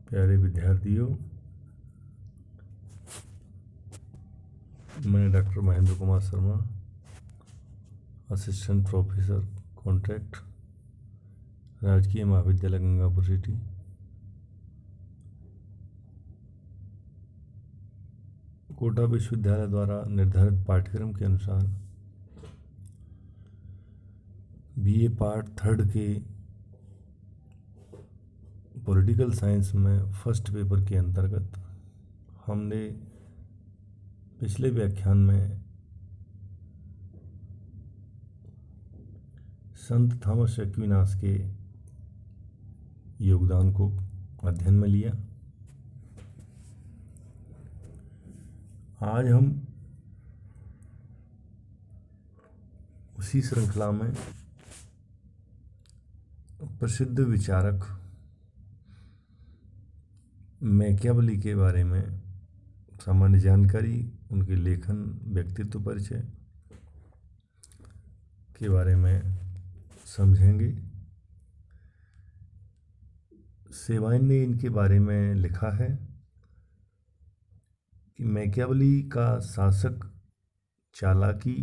प्यारे विद्यार्थियों, मैं doctor Mahendra Kumar Sharma, assistant professor contract, राजकीय महाविद्यालय गंगापुर सिटी। कोटा विश्वविद्यालय द्वारा निर्धारित पाठ्यक्रम के अनुसार बीए पार्ट 3 के पॉलिटिकल साइंस में फर्स्ट पेपर के अंतर्गत हमने पिछले व्याख्यान में संत थॉमस एक्विनास के योगदान को अध्ययन में लिया। आज हम उसी श्रृंखला में प्रसिद्ध विचारक मैकियावेली के बारे में सामान्य जानकारी, उनके लेखन, व्यक्तित्व परिचय के बारे में समझेंगे। सेवाइन ने इनके बारे में लिखा है कि मैकियावेली का शासक चालाकी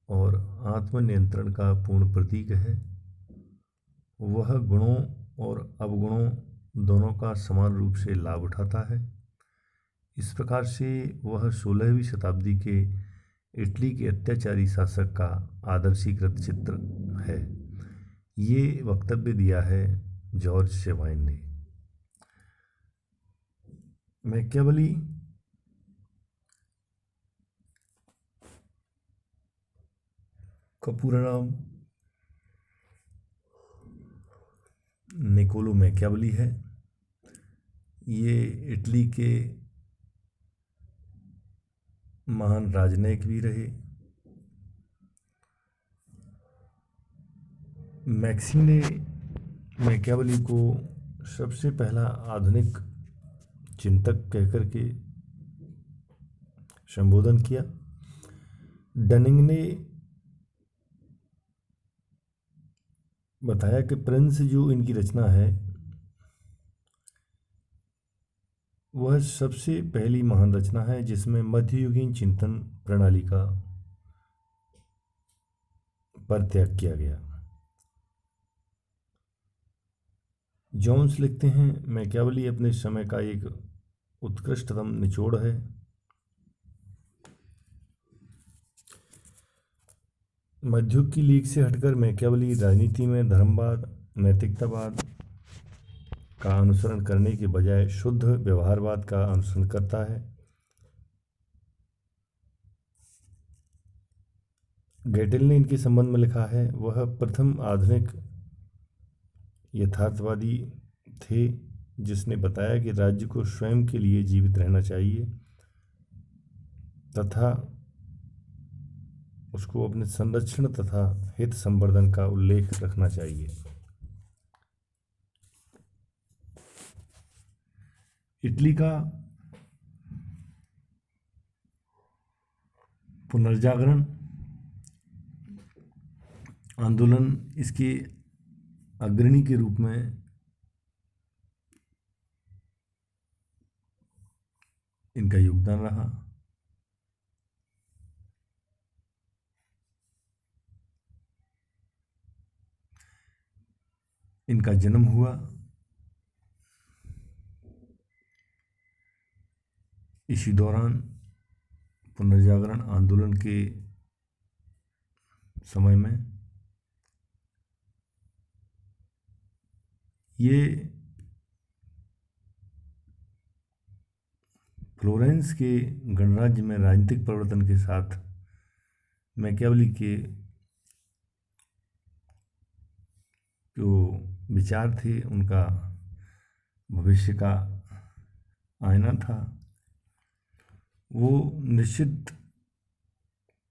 और आत्मनियंत्रण का पूर्ण प्रतीक है। वह गुणों और अवगुणों दोनों का समान रूप से लाभ उठाता है। इस प्रकार से वह 16वीं शताब्दी के इटली के अत्याचारी शासक का आदर्शीकृत चित्र है। ये वक्तव्य दिया है जॉर्ज सेवाइन ने। मैकियावेली का पूरा नाम निकोलो मैकियावेली है। ये इटली के महान राजनयिक भी रहे। मैक्सी ने मैकियावेली को सबसे पहला आधुनिक चिंतक कहकर के संबोधन किया। डनिंग ने बताया कि प्रिंस जो इनकी रचना है वह सबसे पहली महान रचना है जिसमें मध्ययुगीन चिंतन प्रणाली का परित्याग किया गया। जोन्स लिखते हैं, मैकियावेली अपने समय का एक उत्कृष्टतम निचोड़ है। मध्ययुग की लीक से हटकर मैकियावेली राजनीति में धर्मवाद, नैतिकतावाद का अनुसरण करने के बजाय शुद्ध व्यवहारवाद का अनुसरण करता है। गेटेल ने इनके संबंध में लिखा है, वह प्रथम आधुनिक यथार्थवादी थे जिसने बताया कि राज्य को स्वयं के लिए जीवित रहना चाहिए तथा उसको अपने संरक्षण तथा हित संवर्धन का उल्लेख रखना चाहिए। इटली का पुनर्जागरण आंदोलन इसके अग्रणी के रूप में इनका योगदान रहा। इनका जन्म हुआ इसी दौरान पुनर्जागरण आंदोलन के समय में। ये फ्लोरेंस के गणराज्य में राजनीतिक परिवर्तन के साथ मैकियावेली के जो विचार थे उनका भविष्य का आईना था। वो निश्चित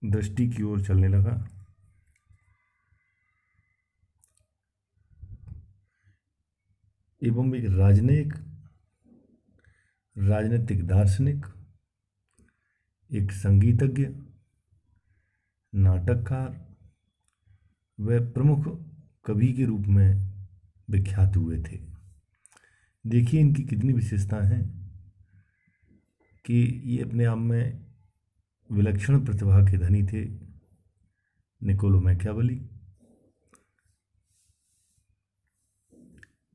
दृष्टि की ओर चलने लगा। एवं एक राजनीतिक दार्शनिक, एक संगीतज्ञ, नाटककार व प्रमुख कवि के रूप में विख्यात हुए थे। देखिए इनकी कितनी विशेषताएं हैं कि ये अपने आप में विलक्षण प्रतिभा के धनी थे। निकोलो मैकियावेली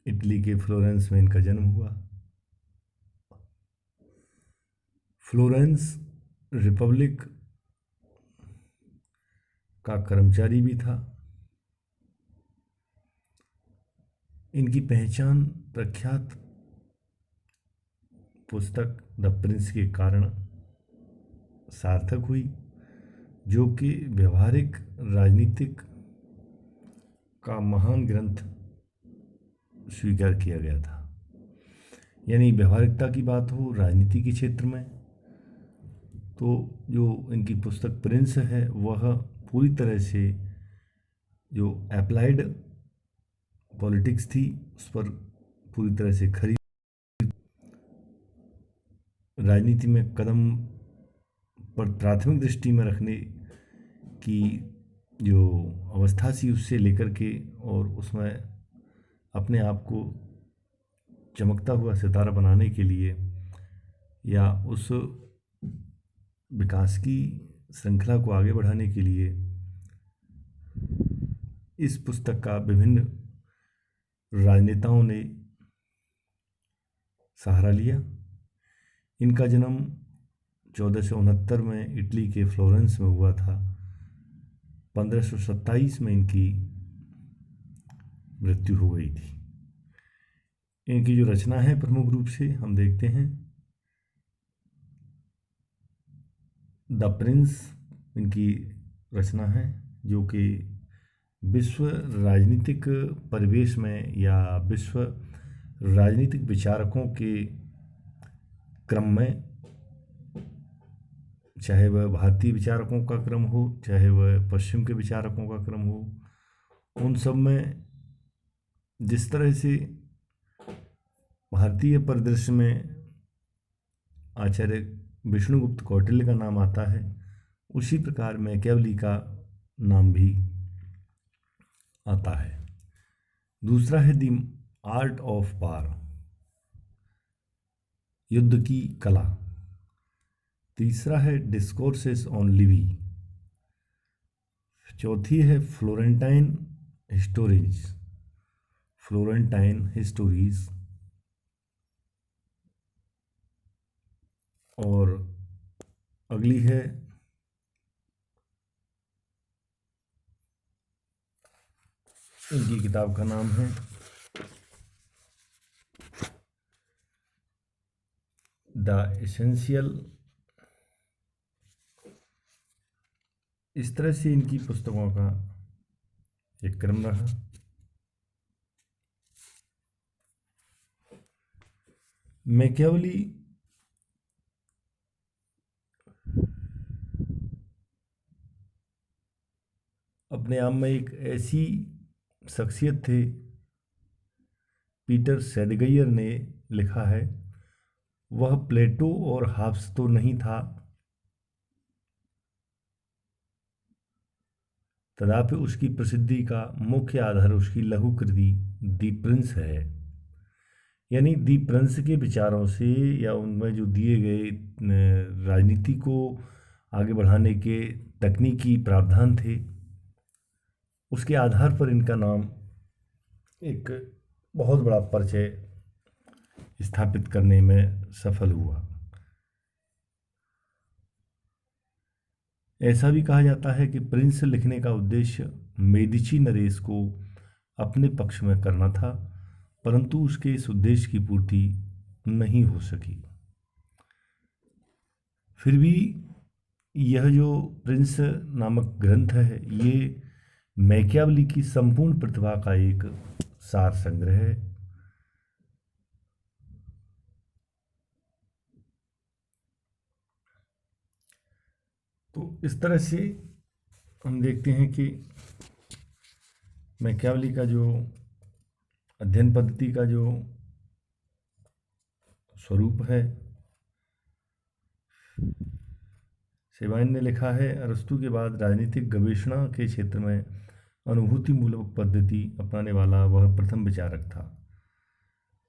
इटली के फ्लोरेंस में इनका जन्म हुआ। फ्लोरेंस रिपब्लिक का कर्मचारी भी था। इनकी पहचान प्रख्यात पुस्तक द प्रिंस के कारण सार्थक हुई, जो कि व्यवहारिक राजनीतिक का महान ग्रंथ स्वीकार किया गया था। यानी व्यवहारिकता की बात हो राजनीति के क्षेत्र में, तो जो इनकी पुस्तक प्रिंस है वह पूरी तरह से जो अप्लाइड पॉलिटिक्स थी उस पर पूरी तरह से खरी। राजनीति में कदम पर प्राथमिक दृष्टि में रखने की जो अवस्था थी उससे लेकर के और उसमें अपने आप को चमकता हुआ सितारा बनाने के लिए या उस विकास की श्रृंखला को आगे बढ़ाने के लिए इस पुस्तक का विभिन्न राजनेताओं ने सहारा लिया। इनका जन्म 1469 में इटली के फ्लोरेंस में हुआ था। 1527 में इनकी मृत्यु हो गई थी। इनकी जो रचना है प्रमुख रूप से हम देखते हैं द प्रिंस इनकी रचना है, जो कि विश्व राजनीतिक परिवेश में या विश्व राजनीतिक विचारकों के क्रम में, चाहे वह भारतीय विचारकों का क्रम हो चाहे वह पश्चिम के विचारकों का क्रम हो, उन सब में जिस तरह से भारतीय परिदृश्य में आचार्य विष्णुगुप्त कौटिल्य का नाम आता है, उसी प्रकार मैकियावेली का नाम भी आता है। दूसरा है द आर्ट ऑफ वार, युद्ध की कला। तीसरा है डिस्कोर्सेस ऑन लिवी। चौथी है फ्लोरेंटाइन हिस्टोरीज, फ्लोरेंटाइन हिस्टोरीज। और अगली है इनकी किताब का नाम है द एसेंशियल। इस तरह से इनकी पुस्तकों का एक क्रम रहा। मैकियावेली अपने आप में एक ऐसी शख्सियत थे, पीटर सेडगेयर ने लिखा है, वह प्लेटो और हाब्स तो नहीं था, तथापि उसकी प्रसिद्धि का मुख्य आधार उसकी लघु कृति दी प्रिंस है। यानी दी प्रिंस के विचारों से या उनमें जो दिए गए राजनीति को आगे बढ़ाने के तकनीकी प्रावधान थे, उसके आधार पर इनका नाम एक बहुत बड़ा परिचय स्थापित करने में सफल हुआ। ऐसा भी कहा जाता है कि प्रिंस लिखने का उद्देश्य मेदिची नरेश को अपने पक्ष में करना था, परंतु उसके इस उद्देश्य की पूर्ति नहीं हो सकी। फिर भी यह जो प्रिंस नामक ग्रंथ है, ये मैकियावेली की संपूर्ण प्रतिभा का एक सार संग्रह है। तो इस तरह से हम देखते हैं कि मैकियावेली का जो अध्ययन पद्धति का जो स्वरूप है, सेबाइन ने लिखा है, अरस्तु के बाद राजनीतिक गवेषणा के क्षेत्र में अनुभूति मूलक पद्धति अपनाने वाला वह प्रथम विचारक था।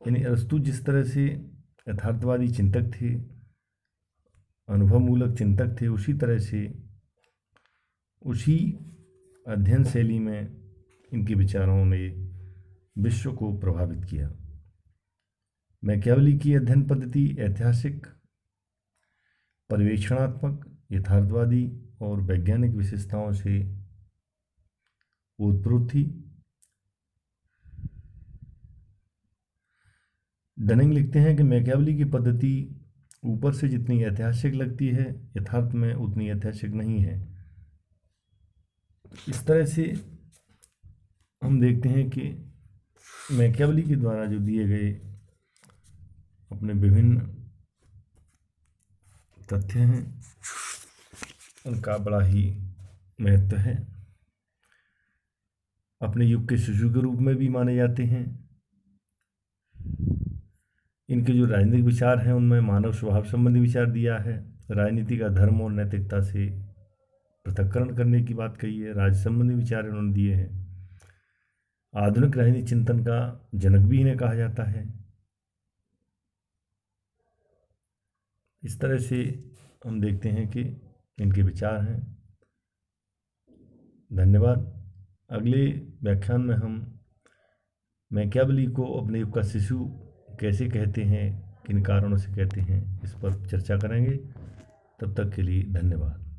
यानी अरस्तु जिस तरह से यथार्थवादी चिंतक थे, अनुभवमूलक चिंतक थे, उसी तरह से उसी अध्ययन शैली में इनके विचारों ने विश्व को प्रभावित किया। मैकियावेली की अध्ययन पद्धति ऐतिहासिक, पर्यवेक्षणात्मक, यथार्थवादी और वैज्ञानिक विशेषताओं से ओतप्रोत थी। डनिंग लिखते हैं कि मैकियावेली की पद्धति ऊपर से जितनी ऐतिहासिक लगती है, यथार्थ में उतनी ऐतिहासिक नहीं है। इस तरह से हम देखते हैं कि मैकियावेली के द्वारा जो दिए गए अपने विभिन्न तथ्य हैं, उनका बड़ा ही महत्व है। अपने युग के शिशु के रूप में भी माने जाते हैं। इनके जो राजनीतिक विचार हैं उनमें मानव स्वभाव संबंधी विचार दिया है, राजनीति का धर्म और नैतिकता से पृथक्करण करने की बात कही है, राज्य संबंधी विचार इन्होंने दिए हैं। आधुनिक राजनीतिक चिंतन का जनक भी इन्हें कहा जाता है। इस तरह से हम देखते हैं कि इनके विचार हैं। धन्यवाद। अगले व्याख्यान में हम मैकियावेली को अपने युग का शिशु कैसे कहते हैं, किन कारणों से कहते हैं, इस पर चर्चा करेंगे। तब तक के लिए धन्यवाद।